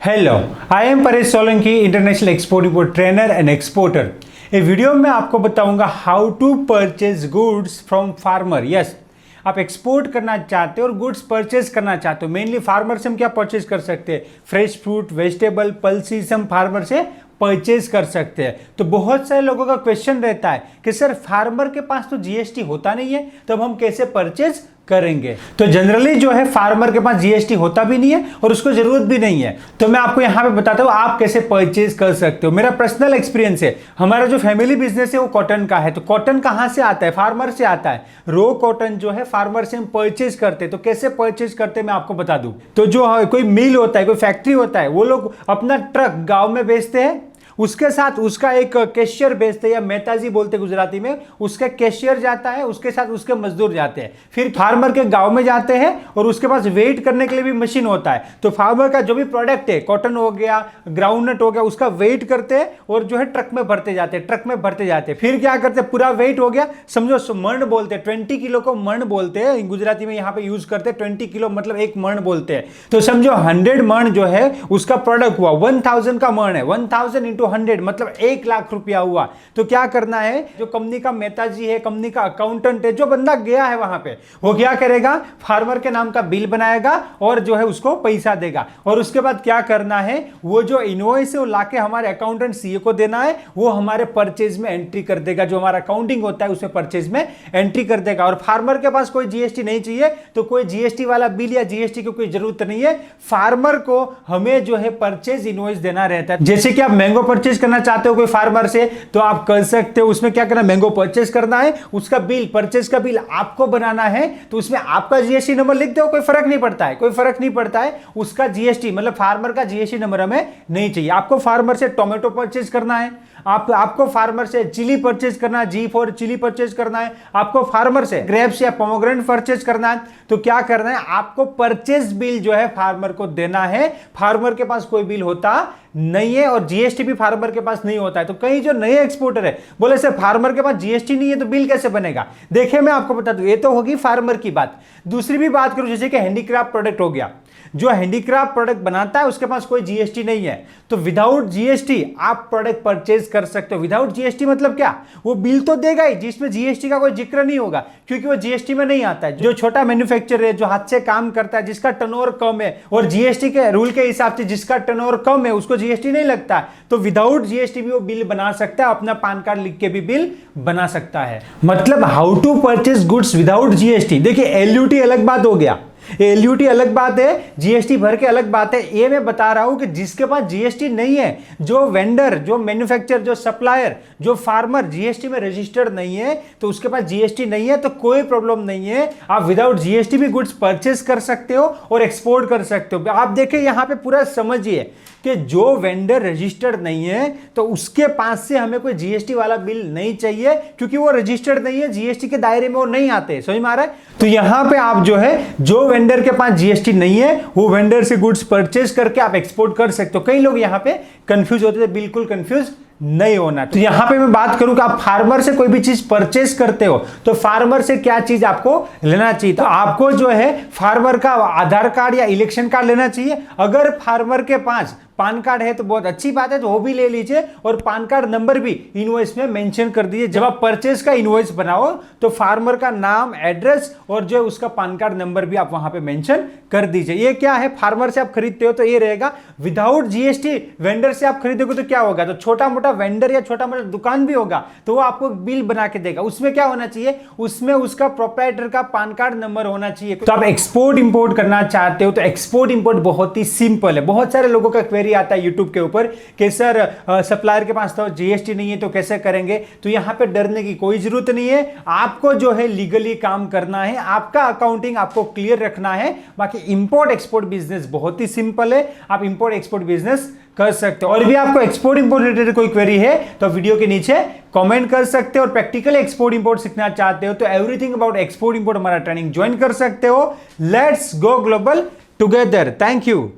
Hello, I am Paresh Solanki, international export import trainer and exporter. ये video में आपको बताऊंगा how to purchase goods from farmer. Yes, आप export करना चाहते हो और गुड्स परचेज करना चाहते हो। मेनली फार्मर से हम क्या परचेज कर सकते हैं? फ्रेश फ्रूट, वेजिटेबल, पल्सीज हम फार्मर से परचेज कर सकते हैं। तो बहुत सारे लोगों का क्वेश्चन रहता है कि सर फार्मर के पास तो जीएसटी होता नहीं है, तो हम कैसे परचेज करेंगे? तो जनरली जो है फार्मर के पास जीएसटी होता भी नहीं है और उसको जरूरत भी नहीं है। तो मैं आपको यहां पे बताता हूं आप कैसे परचेज कर सकते हो। मेरा पर्सनल एक्सपीरियंस है, हमारा जो फैमिली बिजनेस है वो कॉटन का है। तो कॉटन कहां से आता है? फार्मर से आता है। रो कॉटन जो है फार्मर से हम परचेज करते हैं। तो कैसे परचेज करते हैं मैं आपको बता दूं। तो जो कोई मिल होता है, कोई फैक्ट्री होता है, वो लोग अपना ट्रक गांव में बेचते हैं, उसके साथ उसका एक कैशियर बेचते हैं या मेहताजी बोलते गुजराती में, उसका कैशियर जाता है, उसके साथ उसके मजदूर जाते हैं। फिर फार्मर के गांव में जाते हैं और उसके पास वेट करने के लिए भी मशीन होता है। तो फार्मर का जो भी प्रोडक्ट है, कॉटन हो गया, ग्राउंडनट हो गया, उसका वेट करते हैं और जो है ट्रक में भरते जाते हैं, ट्रक में भरते जाते हैं। फिर क्या करते हैं, पूरा वेट हो गया, समझो मण बोलते हैं, 20 किलो को मण बोलते हैं गुजराती में, यहाँ पे यूज करते हैं। 20 किलो मतलब एक मण बोलते हैं। तो समझो 100 मण जो है उसका प्रोडक्ट हुआ, 1000 का मण है, 1000 इंटू 100 मतलब 1 लाख रुपया हुआ। तो क्या करना है, जो कंपनी का नेताजी है, कंपनी का अकाउंटेंट है, जो बंदा गया है वहां पे, वो क्या करेगा, फार्मर के नाम का बिल बनाएगा और जो है उसको पैसा देगा। और उसके बाद क्या करना है, वो जो इनवॉइस है वो लाके हमारे अकाउंटेंट सीए को देना है, वो हमारे परचेज में एंट्री कर देगा। जो हमारा अकाउंटिंग होता है उसमें परचेज में एंट्री कर देगा। और फार्मर के पास कोई जीएसटी नहीं चाहिए, तो कोई जीएसटी वाला बिल या जीएसटी की कोई जरूरत नहीं है। फार्मर को हमें जो है परचेज इनवॉइस देना रहता है। जैसे कि आप मैंगो परचेज करना चाहते हो कोई फार्मर से, तो आप कर सकते हो। उसमें क्या करना, मैंगो परचेज करना है, उसका बिल, परचेज का बिल आपको बनाना है। तो उसमें आपका जीएसटी नंबर लिख दो, कोई फर्क नहीं पड़ता है, कोई फर्क नहीं पड़ता है। उसका जीएसटी मतलब फार्मर का जीएसटी नंबर हमें नहीं चाहिए। आपको फार्मर से टोमेटो परचेज करना है, आपको फार्मर से चिली परचेज करना है, जी फॉर चिली परचेज करना है, आपको फार्मर से ग्रेप्स या पोमोग्रेनेट परचेज करना है। तो क्या करना है, आपको परचेज बिल जो है फार्मर को देना है। फार्मर के पास कोई बिल होता नहीं है और जीएसटी भी फार्मर के पास नहीं होता है। तो कई जो नए एक्सपोर्टर है बोले सर फार्मर के पास जीएसटी नहीं है तो बिल कैसे बनेगा? देखिए मैं आपको बता दूं, ये तो होगी फार्मर की बात। दूसरी भी बात करूं, जैसे कि हैंडीक्राफ्ट प्रोडक्ट हो गया, जो हैंडीक्राफ्ट प्रोडक्ट बनाता है उसके पास कोई जीएसटी नहीं है, तो विदाउट जीएसटी आप प्रोडक्ट परचेज कर सकते हो। विदाउट जीएसटी मतलब क्या, वो बिल तो देगा ही जिसमें जीएसटी का कोई जिक्र नहीं होगा, क्योंकि वो जीएसटी में नहीं आता है। जो छोटा मैन्युफैक्चरर है, जो हाथ से काम करता है, जिसका टर्नओवर कम है और जीएसटी के रूल के हिसाब से जिसका टर्नओवर कम है उसको जीएसटी नहीं लगता, तो विदाउट जीएसटी भी वो बिल बना सकता है, अपना पैन कार्ड लिख के भी बिल बना सकता है। मतलब how to purchase goods without GST. देखिए एलयूटी अलग बात हो गया, एलयूटी अलग बात है, जीएसटी भर के अलग बात है। ये मैं बता रहा हूं कि जिसके पास जीएसटी नहीं है, जो वेंडर, जो मैन्युफैक्चरर, जो सप्लायर, जो फार्मर जीएसटी में रजिस्टर्ड नहीं है, तो उसके पास जीएसटी नहीं है तो कोई प्रॉब्लम नहीं है। आप विदाउट जीएसटी भी गुड्स परचेज कर सकते हो और एक्सपोर्ट कर सकते हो। आप देखिए यहां पे पूरा समझिए कि जो वेंडर रजिस्टर्ड नहीं है तो उसके पास से हमें कोई जीएसटी वाला बिल नहीं चाहिए, क्योंकि वो रजिस्टर्ड नहीं है, जीएसटी के दायरे में वो नहीं आते। समझ में आ रहा है? तो यहां पे आप जो है, जो वेंडर के पास जीएसटी नहीं है वो वेंडर से गुड्स परचेज करके आप एक्सपोर्ट कर सकते हो। कई लोग यहां पे कंफ्यूज होते थे, बिल्कुल कंफ्यूज नहीं होना। तो यहां पे मैं बात करूं कि आप फार्मर से कोई भी चीज परचेज करते हो तो फार्मर से क्या चीज आपको लेना चाहिए। तो आपको जो है फार्मर का आधार कार्ड या इलेक्शन कार्ड लेना चाहिए। अगर फार्मर के पास पान कार्ड है तो बहुत अच्छी बात है, तो वो भी ले लीजिए और पान कार्ड नंबर भी इनवॉइस में मेंशन कर दीजिए। जब आप परचेज का इनवॉइस बनाओ तो फार्मर का नाम, एड्रेस और जो उसका पान कार्ड नंबर भी आप वहां पे मेंशन कर दीजिए। ये क्या है, फार्मर से आप खरीदते हो तो ये रहेगा। विदाउट जीएसटी वेंडर से आप खरीदोगे तो क्या होगा, तो छोटा मोटा वेंडर या छोटा मोटा दुकान भी होगा तो वो आपको बिल बना के देगा। उसमें क्या होना चाहिए, उसमें उसका प्रोप्राइटर का पान कार्ड नंबर होना चाहिए। तो आप एक्सपोर्ट इंपोर्ट करना चाहते हो तो एक्सपोर्ट इंपोर्ट बहुत ही सिंपल है। बहुत सारे लोगों का क्वेरी आता है यूट्यूब के ऊपर कि सर सप्लायर के पास तो जीएसटी नहीं है तो कैसे करेंगे। तो यहां पे डरने की कोई जरूरत नहीं है। आपको जो है लीगली काम करना है, आपका अकाउंटिंग आपको क्लियर रखना है। बाकी इंपोर्ट एक्सपोर्ट बिजनेस बहुत ही सिंपल है, आप इंपोर्ट एक्सपोर्ट बिजनेस कर सकते हो। और भी आपको एक्सपोर्ट इंपोर्ट रिलेटेड कोई क्वेरी है तो वीडियो के नीचे कमेंट कर सकते हो। और प्रैक्टिकल एक्सपोर्ट इंपोर्ट सीखना चाहते हो तो एवरीथिंग अबाउट एक्सपोर्ट इंपोर्ट हमारा ट्रेनिंग ज्वाइन कर सकते हो। Let's go global together. Thank you.